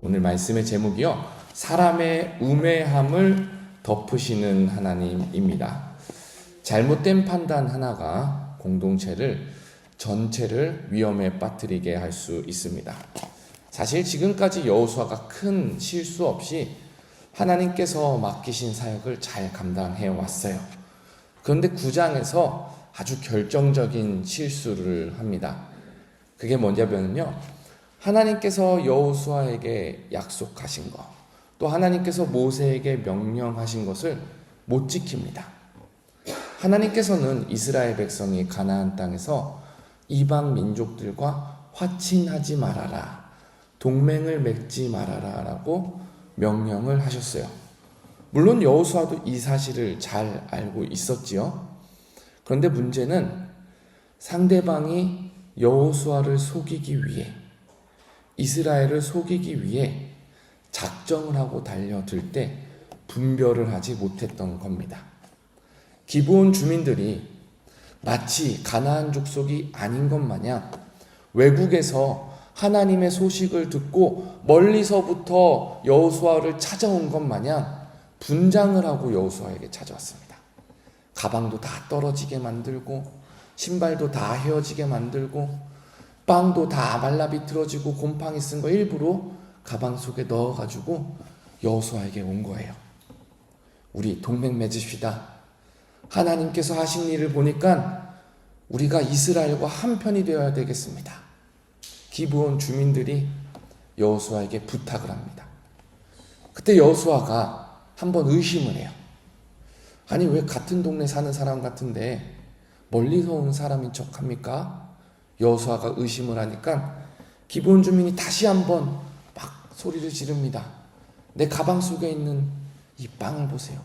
오늘 말씀의 제목이요, 사람의 우매함을 덮으시는 하나님입니다. 잘못된 판단 하나가 공동체를 전체를 위험에 빠뜨리게 할 수 있습니다. 사실 지금까지 여호수아가 큰 실수 없이 하나님께서 맡기신 사역을 잘 감당해 왔어요. 그런데 9장에서 아주 결정적인 실수를 합니다. 그게 뭐냐면요, 하나님께서 여호수아에게 약속하신 것, 또 하나님께서 모세에게 명령하신 것을 못 지킵니다. 하나님께서는 이스라엘 백성이 가나안 땅에서 이방 민족들과 화친하지 말아라, 동맹을 맺지 말아라 라고 명령을 하셨어요. 물론 여호수아도 이 사실을 잘 알고 있었지요. 그런데 문제는 상대방이 여호수아를 속이기 위해, 이스라엘을 속이기 위해 작정을 하고 달려들 때 분별을 하지 못했던 겁니다. 기브온 주민들이 마치 가나안 족속이 아닌 것 마냥 외국에서 하나님의 소식을 듣고 멀리서부터 여호수아를 찾아온 것 마냥 분장을 하고 여호수아에게 찾아왔습니다. 가방도 다 떨어지게 만들고, 신발도 다 헤어지게 만들고, 빵도 다 말라 비틀어지고 곰팡이 쓴 거 일부러 가방 속에 넣어가지고 여호수아에게 온 거예요. 우리 동맹 맺읍시다. 하나님께서 하신 일을 보니까 우리가 이스라엘과 한편이 되어야 되겠습니다. 기브온 주민들이 여호수아에게 부탁을 합니다. 그때 여호수아가 한번 의심을 해요. 아니, 왜 같은 동네 사는 사람 같은데 멀리서 온 사람인 척 합니까? 여호수아가 의심을 하니까 기브온 주민이 다시 한번 막 소리를 지릅니다. 내 가방 속에 있는 이 빵을 보세요.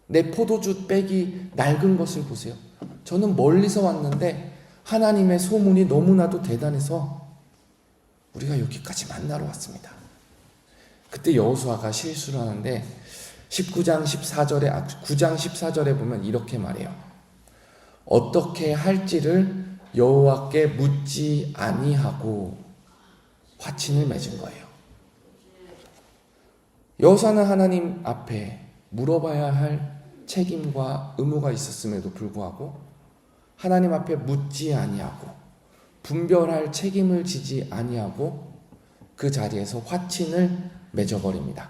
내 포도주 백이 낡은 것을 보세요. 저는 멀리서 왔는데 하나님의 소문이 너무나도 대단해서 우리가 여기까지 만나러 왔습니다. 그때 여호수아가 실수를 하는데 9장 14절에 보면 이렇게 말해요. 어떻게 할지를 여호와께 묻지 아니하고 화친을 맺은 거예요. 여호수아는 하나님 앞에 물어봐야 할 책임과 의무가 있었음에도 불구하고 하나님 앞에 묻지 아니하고 분별할 책임을 지지 아니하고 그 자리에서 화친을 맺어버립니다.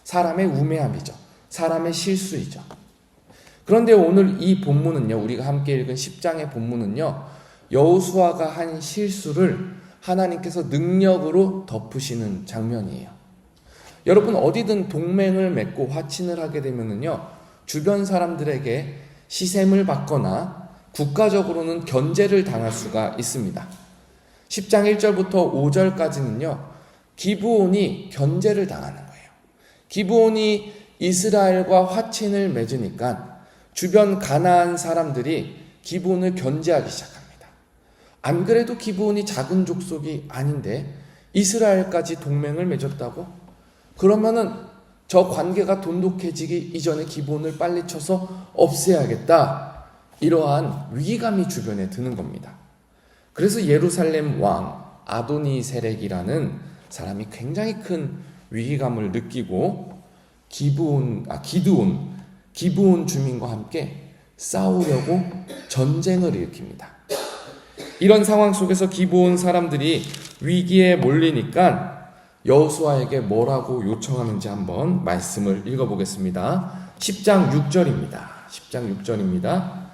사람의 우매함이죠. 사람의 실수이죠. 그런데 오늘 이 본문은요, 우리가 함께 읽은 10장의 본문은요, 여호수아가 한 실수를 하나님께서 능력으로 덮으시는 장면이에요. 여러분, 어디든 동맹을 맺고 화친을 하게 되면은요, 주변 사람들에게 시샘을 받거나 국가적으로는 견제를 당할 수가 있습니다. 10장 1절부터 5절까지는요, 기브온이 견제를 당하는 거예요. 기브온이 이스라엘과 화친을 맺으니까 주변 가나안 사람들이 기브온을 견제하기 시작합니다. 안 그래도 기브온이 작은 족속이 아닌데 이스라엘까지 동맹을 맺었다고? 그러면은 저 관계가 돈독해지기 이전에 기브온을 빨리 쳐서 없애야겠다. 이러한 위기감이 주변에 드는 겁니다. 그래서 예루살렘 왕 아도니세렉이라는 사람이 굉장히 큰 위기감을 느끼고 기브온 주민과 함께 싸우려고 전쟁을 일으킵니다. 이런 상황 속에서 기브온 사람들이 위기에 몰리니까 여호수아에게 뭐라고 요청하는지 한번 말씀을 읽어보겠습니다. 10장 6절입니다.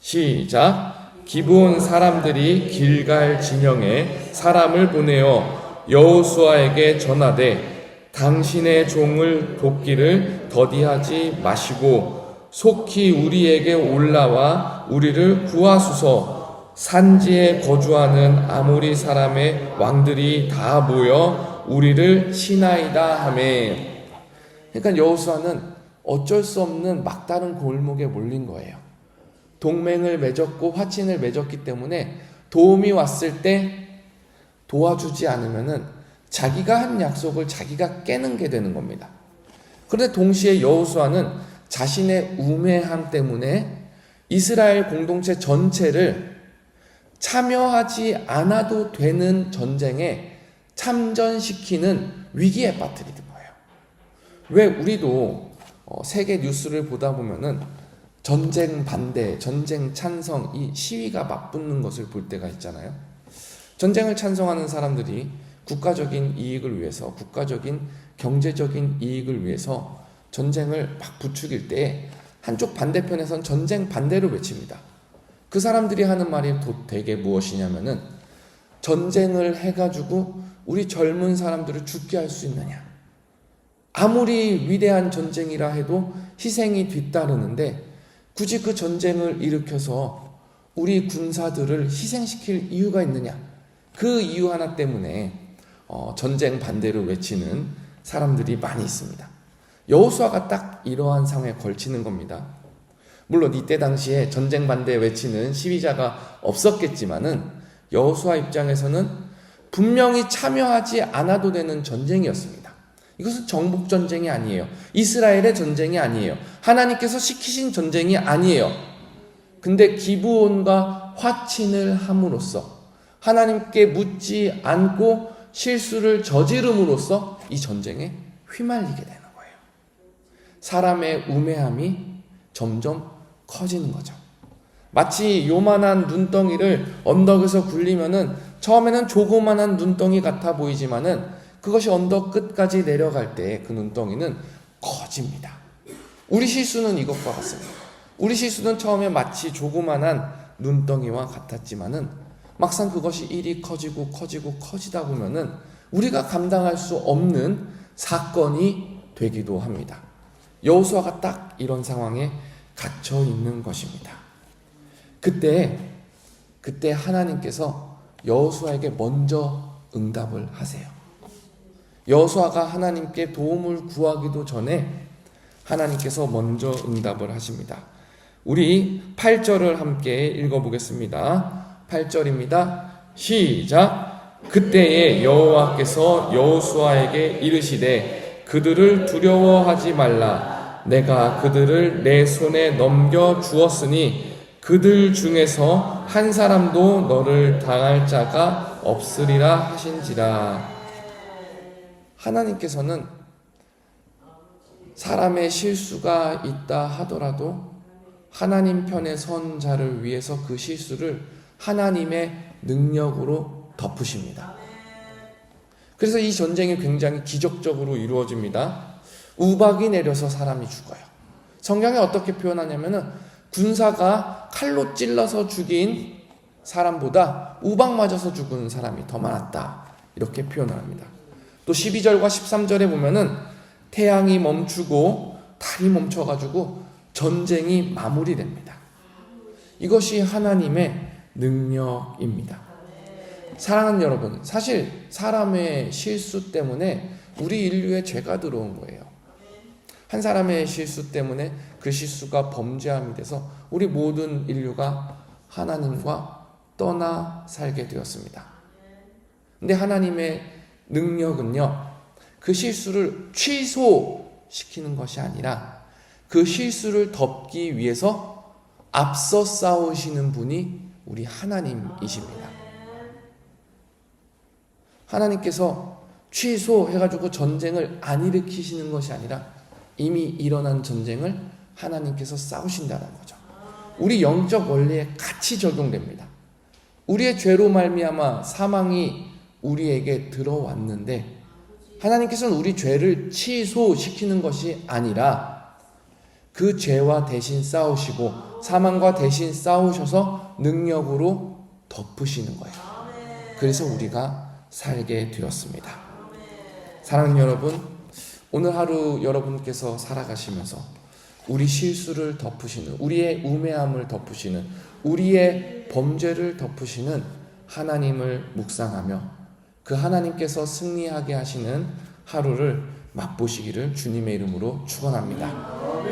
시작. 기브온 사람들이 길갈 진영에 사람을 보내어 여호수아에게 전하되 당신의 종을 돕기를 더디하지 마시고 속히 우리에게 올라와 우리를 구하소서. 산지에 거주하는 아모리 사람의 왕들이 다 모여 우리를 치나이다 하매. 그러니까 여호수아는 어쩔 수 없는 막다른 골목에 몰린 거예요. 동맹을 맺었고 화친을 맺었기 때문에 도움이 왔을 때 도와주지 않으면은 자기가 한 약속을 자기가 깨는 게 되는 겁니다. 그런데 동시에 여호수아는 자신의 우매함 때문에 이스라엘 공동체 전체를 참여하지 않아도 되는 전쟁에 참전시키는 위기에 빠뜨리는 거예요. 왜 우리도 세계 뉴스를 보다 보면은 전쟁 반대, 전쟁 찬성 이 시위가 맞붙는 것을 볼 때가 있잖아요. 전쟁을 찬성하는 사람들이 국가적인 이익을 위해서, 국가적인 경제적인 이익을 위해서 전쟁을 막 부추길 때 한쪽 반대편에선 전쟁 반대를 외칩니다. 그 사람들이 하는 말이 되게 무엇이냐면은 전쟁을 해가지고 우리 젊은 사람들을 죽게 할 수 있느냐. 아무리 위대한 전쟁이라 해도 희생이 뒤따르는데 굳이 그 전쟁을 일으켜서 우리 군사들을 희생시킬 이유가 있느냐. 그 이유 하나 때문에 전쟁 반대를 외치는 사람들이 많이 있습니다. 여호수아가 딱 이러한 상황에 걸치는 겁니다. 물론 이때 당시에 전쟁 반대 외치는 시위자가 없었겠지만은 여호수아 입장에서는 분명히 참여하지 않아도 되는 전쟁이었습니다. 이것은 정복 전쟁이 아니에요. 이스라엘의 전쟁이 아니에요. 하나님께서 시키신 전쟁이 아니에요. 근데 기브온과 화친을 함으로써 하나님께 묻지 않고 실수를 저지름으로써 이 전쟁에 휘말리게 되는 거예요. 사람의 우매함이 점점 커지는 거죠. 마치 요만한 눈덩이를 언덕에서 굴리면은 처음에는 조그만한 눈덩이 같아 보이지만은 그것이 언덕 끝까지 내려갈 때 그 눈덩이는 커집니다. 우리 실수는 이것과 같습니다. 우리 실수는 처음에 마치 조그만한 눈덩이와 같았지만은 막상 그것이 일이 커지다 보면은 우리가 감당할 수 없는 사건이 되기도 합니다. 여호수아가 딱 이런 상황에 갇혀 있는 것입니다. 그때 하나님께서 여호수아에게 먼저 응답을 하세요. 여호수아가 하나님께 도움을 구하기도 전에 하나님께서 먼저 응답을 하십니다. 우리 8절을 함께 읽어보겠습니다. 8절입니다. 시작. 그때에 여호와께서 여호수아에게 이르시되 그들을 두려워하지 말라. 내가 그들을 내 손에 넘겨 주었으니 그들 중에서 한 사람도 너를 당할 자가 없으리라 하신지라. 하나님께서는 사람의 실수가 있다 하더라도 하나님 편에 선 자를 위해서 그 실수를 하나님의 능력으로 덮으십니다. 그래서 이 전쟁이 굉장히 기적적으로 이루어집니다. 우박이 내려서 사람이 죽어요. 성경에 어떻게 표현하냐면은 군사가 칼로 찔러서 죽인 사람보다 우박 맞아서 죽은 사람이 더 많았다. 이렇게 표현을 합니다. 또 12절과 13절에 보면은 태양이 멈추고 달이 멈춰가지고 전쟁이 마무리됩니다. 이것이 하나님의 능력입니다. 사랑하는 여러분, 사실 사람의 실수 때문에 우리 인류에 죄가 들어온 거예요. 한 사람의 실수 때문에 그 실수가 범죄함이 돼서 우리 모든 인류가 하나님과 떠나 살게 되었습니다. 근데 하나님의 능력은요, 그 실수를 취소시키는 것이 아니라 그 실수를 덮기 위해서 앞서 싸우시는 분이 우리 하나님이십니다. 하나님께서 취소해가지고 전쟁을 안 일으키시는 것이 아니라 이미 일어난 전쟁을 하나님께서 싸우신다는 거죠. 우리 영적 원리에 같이 적용됩니다. 우리의 죄로 말미암아 사망이 우리에게 들어왔는데 하나님께서는 우리 죄를 취소시키는 것이 아니라 그 죄와 대신 싸우시고 사망과 대신 싸우셔서 능력으로 덮으시는 거예요. 그래서 우리가 살게 되었습니다. 사랑하는 여러분, 오늘 하루 여러분께서 살아가시면서 우리 실수를 덮으시는, 우리의 우매함을 덮으시는, 우리의 범죄를 덮으시는 하나님을 묵상하며 그 하나님께서 승리하게 하시는 하루를 맛보시기를 주님의 이름으로 축원합니다.